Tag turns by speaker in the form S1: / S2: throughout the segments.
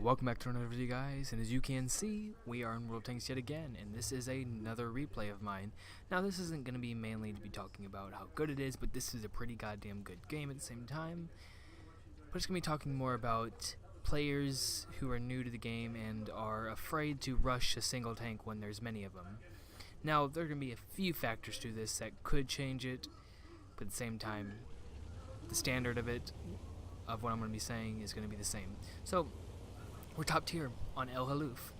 S1: Welcome back to another video, guys, and as you can see, we are in World of Tanks yet again, and this is another replay of mine. Now, this isn't going to be mainly to be talking about how good it is, but this is a pretty goddamn good game at the same time. But it's going to be talking more about players who are new to the game and are afraid to rush a single tank when there's many of them. Now, there are going to be a few factors to this that could change it, but at the same time, the standard of it, of what I'm going to be saying, is going to be the same. So, we're top tier on El Haluf.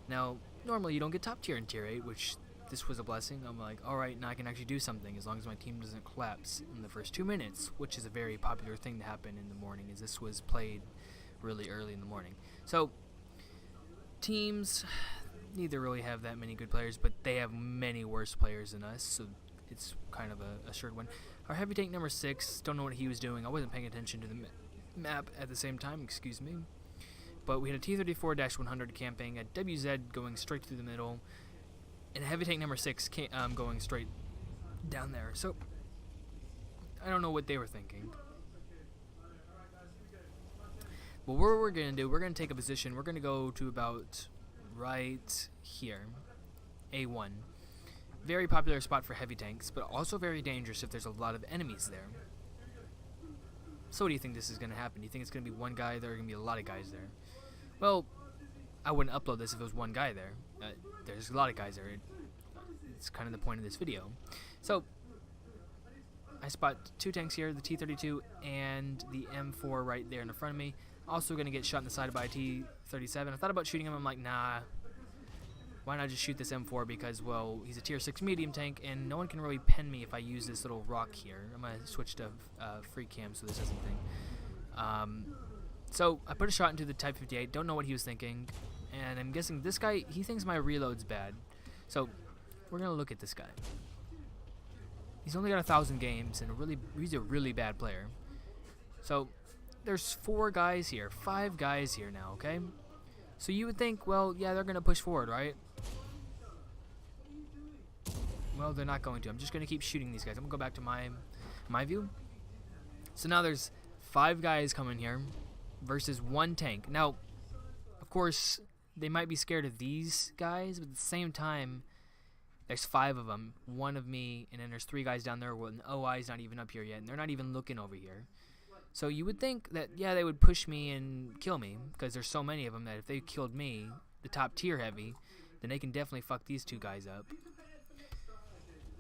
S1: Now, normally you don't get top tier in tier 8, which this was a blessing. I'm like, alright, now I can actually do something as long as my team doesn't collapse in the first 2 minutes, which is a very popular thing to happen in the morning, as this was played really early in the morning. So, teams neither really have that many good players, but they have many worse players than us, so it's kind of a assured one. Our heavy tank number 6, don't know what he was doing. I wasn't paying attention to the map at the same time, excuse me. But we had a T-34-100 camping, a WZ going straight through the middle, and a heavy tank number 6 going straight down there. So, I don't know what they were thinking. But what we're going to do, we're going to take a position. We're going to go to about right here, A1. Very popular spot for heavy tanks, but also very dangerous if there's a lot of enemies there. So what do you think this is going to happen? Do you think it's going to be one guy there, or going to be a lot of guys there? Well, I wouldn't upload this if it was one guy there. There's a lot of guys there. It's kind of the point of this video. So, I spot 2 tanks here, the T-32 and the M4 right there in the front of me. Also going to get shot in the side by a T-37. I thought about shooting him. I'm like, nah. Why not just shoot this M4? Because, well, he's a tier 6 medium tank, and no one can really pen me if I use this little rock here. I'm going to switch to free cam so this doesn't think. So, I put a shot into the Type 58. Don't know what he was thinking. And I'm guessing this guy, he thinks my reload's bad. So, we're going to look at this guy. He's only got 1,000 games, and he's a really bad player. So, there's 4 guys here. 5 guys here now, okay? So you would think, well, yeah, they're going to push forward, right? Well, they're not going to. I'm just going to keep shooting these guys. I'm going to go back to my view. So now there's 5 guys coming here versus 1 tank. Now, of course, they might be scared of these guys, but at the same time, there's 5 of them. 1 of me, and then there's 3 guys down there. Well, OI's not even up here yet, and they're not even looking over here. So you would think that, yeah, they would push me and kill me, because there's so many of them that if they killed me, the top tier heavy, then they can definitely fuck these 2 guys up.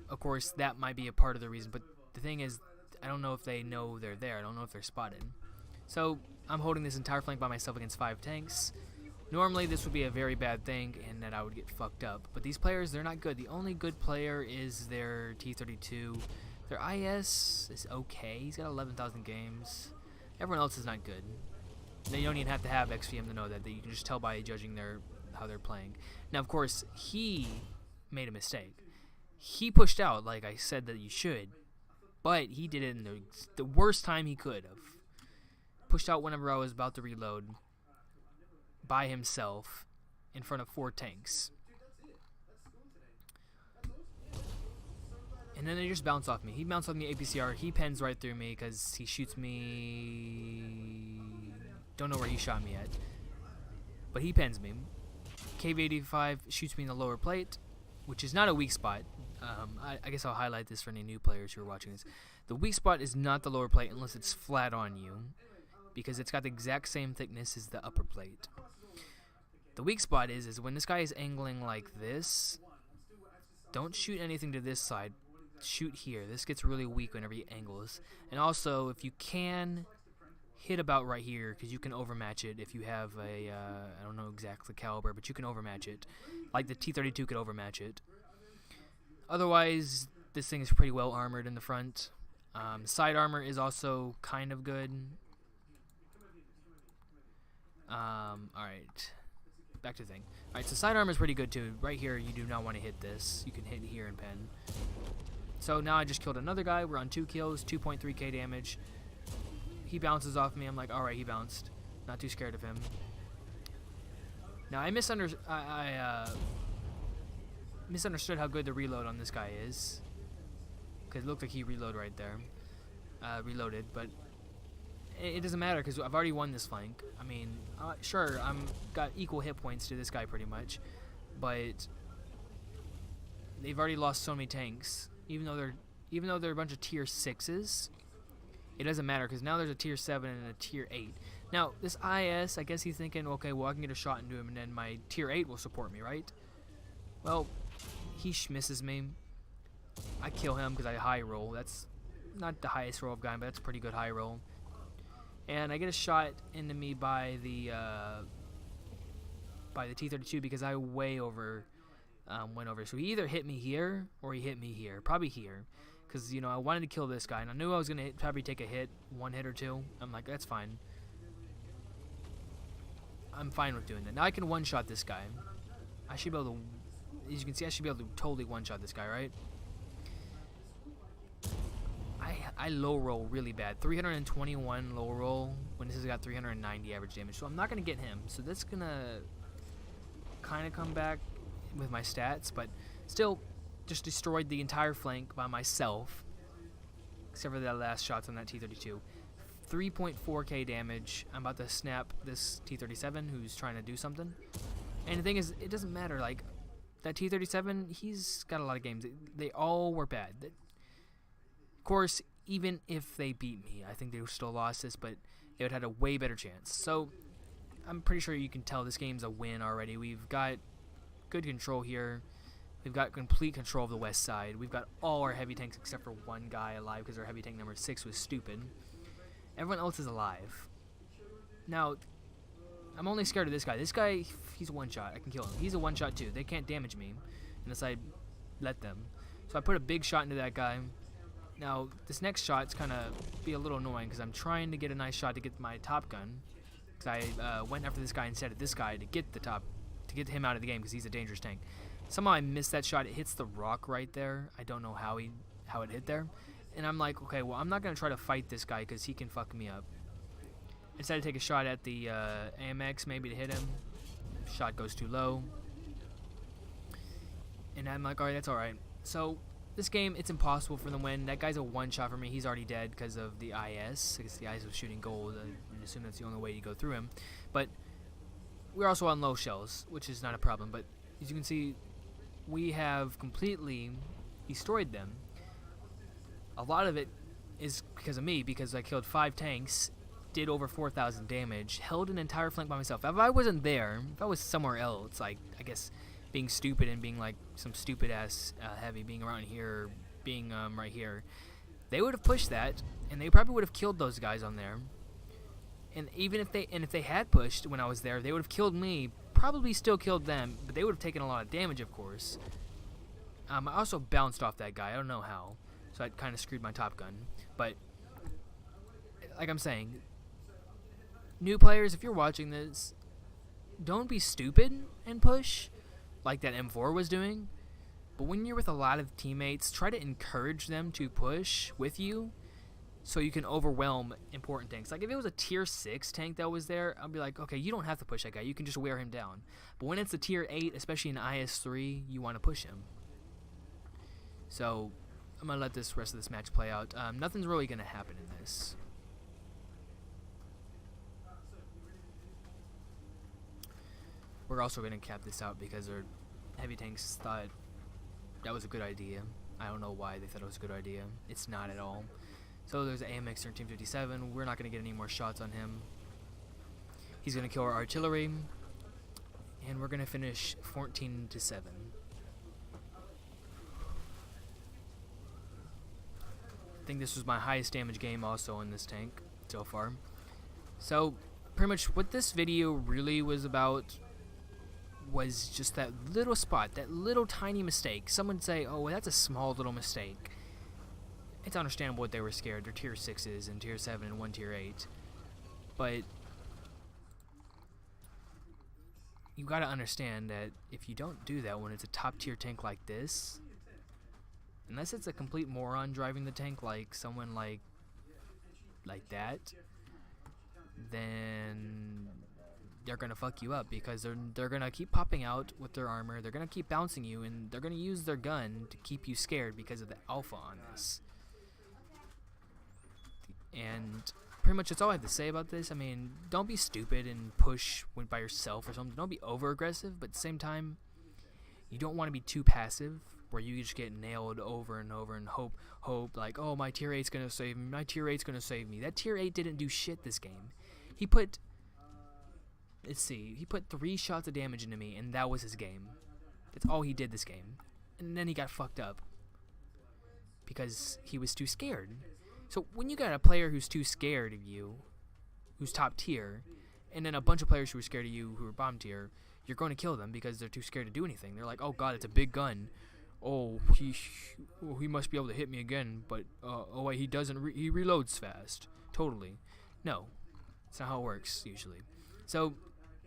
S1: Of course, that might be a part of the reason, but the thing is, I don't know if they know they're there. I don't know if they're spotted. So, I'm holding this entire flank by myself against 5 tanks. Normally, this would be a very bad thing, and that I would get fucked up. But these players, they're not good. The only good player is their T-32. Their IS is okay. He's got 11,000 games. Everyone else is not good. Now, you don't even have to have XVM to know that. You can just tell by judging how they're playing. Now, of course, he made a mistake. He pushed out like I said that you should, but he did it in the worst time he could have. Pushed out whenever I was about to reload by himself in front of 4 tanks. And then they just bounce off me. He bounced off me APCR. He pens right through me because he shoots me. Don't know where he shot me at. But he pens me. KV-85 shoots me in the lower plate, which is not a weak spot. I guess I'll highlight this for any new players who are watching this. The weak spot is not the lower plate unless it's flat on you, because it's got the exact same thickness as the upper plate. The weak spot is when this guy is angling like this, don't shoot anything to this side. Shoot here. This gets really weak whenever he angles. And also, if you can, hit about right here, because you can overmatch it if you have a, I don't know exactly the caliber, but you can overmatch it. Like the T-32 could overmatch it. Otherwise, this thing is pretty well armored in the front. Side armor is also kind of good. Alright. Back to the thing. Alright, so side armor is pretty good too. Right here, you do not want to hit this. You can hit here and pen. So now I just killed another guy. We're on 2 kills, 2.3k damage. He bounces off me. I'm like, alright, he bounced. Not too scared of him. Now, I misunderstood how good the reload on this guy is. Because it looked like he reloaded right there. Reloaded, but it doesn't matter because I've already won this flank. I mean, sure, I'm got equal hit points to this guy pretty much, but they've already lost so many tanks. Even though they're a bunch of tier 6s, it doesn't matter because now there's a tier 7 and a tier 8. Now this IS, I guess he's thinking, okay, well I can get a shot into him and then my tier 8 will support me, right? Well, he misses me. I kill him because I high roll. That's not the highest roll I've gotten, but that's a pretty good high roll. And I get a shot into me by the T-32 because I way over went over. So he either hit me here or he hit me here. Probably here, because you know I wanted to kill this guy and I knew I was gonna probably take a hit, one hit or two. I'm like, that's fine. I'm fine with doing that. Now I can one-shot this guy. I should be able to, as you can see, I should be able to totally one-shot this guy, right? I low roll really bad. 321 low roll when this has got 390 average damage. So I'm not going to get him. So that's going to kind of come back with my stats. But still, just destroyed the entire flank by myself. Except for that last shots on that T-32. 3.4k damage. I'm about to snap this T-37 who's trying to do something. And the thing is, it doesn't matter. Like, that T-37, he's got a lot of games. They all were bad. Of course, even if they beat me, I think they would still lost this, but they would have had a way better chance. So I'm pretty sure you can tell this game's a win already. We've got good control here. We've got complete control of the west side. We've got all our heavy tanks except for one guy alive because our heavy tank number 6 was stupid. Everyone else is alive. Now, I'm only scared of this guy. This guy, he's a one-shot. I can kill him. He's a one-shot too. They can't damage me unless I let them. So I put a big shot into that guy. Now, this next shot's kind of be a little annoying because I'm trying to get a nice shot to get my top gun. Because I went after this guy instead of this guy to get him out of the game because he's a dangerous tank. Somehow I missed that shot. It hits the rock right there. I don't know how it hit there. And I'm like, okay, well, I'm not going to try to fight this guy because he can fuck me up. I decided to take a shot at the AMX maybe to hit him. Shot goes too low. And I'm like, alright, that's alright. So, this game, it's impossible for them to win. That guy's a one-shot for me. He's already dead because of the IS. I guess the IS was shooting gold. I assume that's the only way you go through him. But we're also on low shells, which is not a problem. But as you can see, we have completely destroyed them. A lot of it is because of me, because I killed 5 tanks, did over 4,000 damage, held an entire flank by myself. If I wasn't there, if I was somewhere else, like, I guess, being stupid and being like some stupid ass heavy, being around here, being right here, they would have pushed that, and they probably would have killed those guys on there. And even if they had pushed when I was there, they would have killed me, probably still killed them, but they would have taken a lot of damage, of course. I also bounced off that guy. I don't know how, so I kind of screwed my top gun. But like I'm saying, new players, if you're watching this, don't be stupid and push like that M4 was doing. But when you're with a lot of teammates, try to encourage them to push with you so you can overwhelm important tanks. Like if it was a tier 6 tank that was there, I'd be like, okay, you don't have to push that guy. You can just wear him down. But when it's a tier 8, especially in IS-3, you want to push him. So I'm going to let this rest of this match play out. Nothing's really going to happen in this. We're also going to cap this out because our heavy tanks thought that was a good idea. I don't know why they thought it was a good idea. It's not at all. So there's AMX 1357. We're not going to get any more shots on him. He's going to kill our artillery. And we're going to finish 14-7. I think this was my highest damage game also in this tank so far. So pretty much what this video really was about was just that little spot, that little tiny mistake. Someone would say, oh, well, that's a small little mistake. It's understandable what they were scared. They're tier 6s and tier 7 and 1 tier 8. But you gotta understand that if you don't do that when it's a top tier tank like this, unless it's a complete moron driving the tank like someone like that, then they're gonna fuck you up because they're gonna keep popping out with their armor. They're gonna keep bouncing you, and they're gonna use their gun to keep you scared because of the alpha on this. And pretty much that's all I have to say about this. I mean, don't be stupid and push when by yourself or something. Don't be over aggressive, but at the same time, you don't want to be too passive where you just get nailed over and over and hope like, oh, my tier 8's gonna save me. My tier 8's gonna save me. That tier 8 didn't do shit this game. He put, let's see, he put 3 shots of damage into me, and that was his game. That's all he did this game. And then he got fucked up because he was too scared. So when you got a player who's too scared of you, who's top tier, and then a bunch of players who are scared of you who are bottom tier, you're going to kill them because they're too scared to do anything. They're like, oh god, it's a big gun. Oh, he must be able to hit me again, but oh wait, he doesn't. He reloads fast. Totally. No, that's not how it works usually. So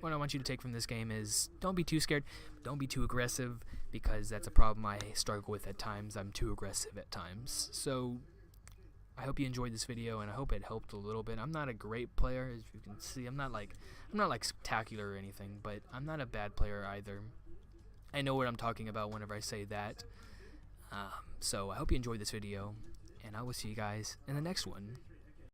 S1: what I want you to take from this game is don't be too scared, don't be too aggressive, because that's a problem I struggle with at times. I'm too aggressive at times. So I hope you enjoyed this video, and I hope it helped a little bit. I'm not a great player, as you can see. I'm not like spectacular or anything, but I'm not a bad player either. I know what I'm talking about whenever I say that. So I hope you enjoyed this video, and I will see you guys in the next one.